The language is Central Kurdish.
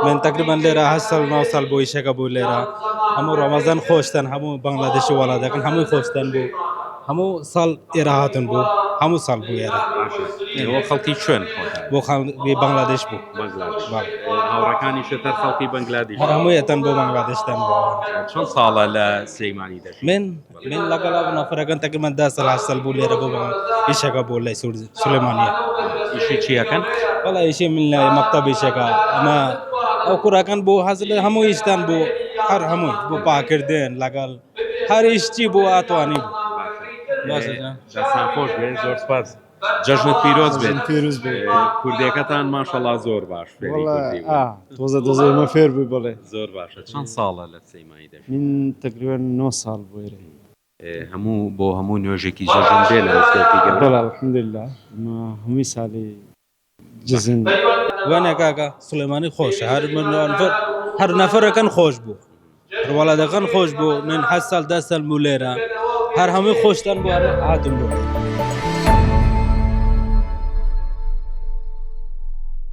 من تقريبا ليرة حصل نوصل بو إيشاك بو ليرة همو رمضان خوشتن همو بنغلاديشي ولا لكن همو خوشتن بو همو صال إراهاتن بو همو صال بو إرا باشە ئێوە خەڵکی شوێن خۆتان بو خال بنغلاديش بو بەنگلادێش بله هاوڕەکانی شتەر خەڵکی بەنگلادێش هر همو يتن بو بنغلاديش تن بو چەند ساڵە لە سلەیمانی دەژی من لقلا نفر كان تقريبا 10 سال حصل بو ليرة بو إيشاك بو لي سليمانية ئیشی چیەکەن والله شيء من مكتب إيشاكا ما أو كورا كان بو حصل همو يشتن بو هر همو بو باكردين لقال هر إشتي بو أتواني بو باشە جان. دەستان خۆش بێ زۆر سپاس جەژنت پیرۆز بێت پیروز بێ کوردیەکەتان ماشەڵڵا زۆر باش فێری کوردی بوو. تۆزە دەزێمە فێر بووی بڵێ زۆر باشە چەند ساڵە لە سلەیمانی دەژی من تقریبا 9 ساڵ بووێرە هەموو بۆ هەموو نوێژێکی جەژن بێ لە مزگەوتی بەڵا گەورە الحمدلله ئەمە هەمووی ساڵی جزن وانا كاكا سليماني خوش هر نفر كان خوش بو هر ولد كان خوش بو من حصل دست الموليرا هر همي خوشتن بو هر هاتم بو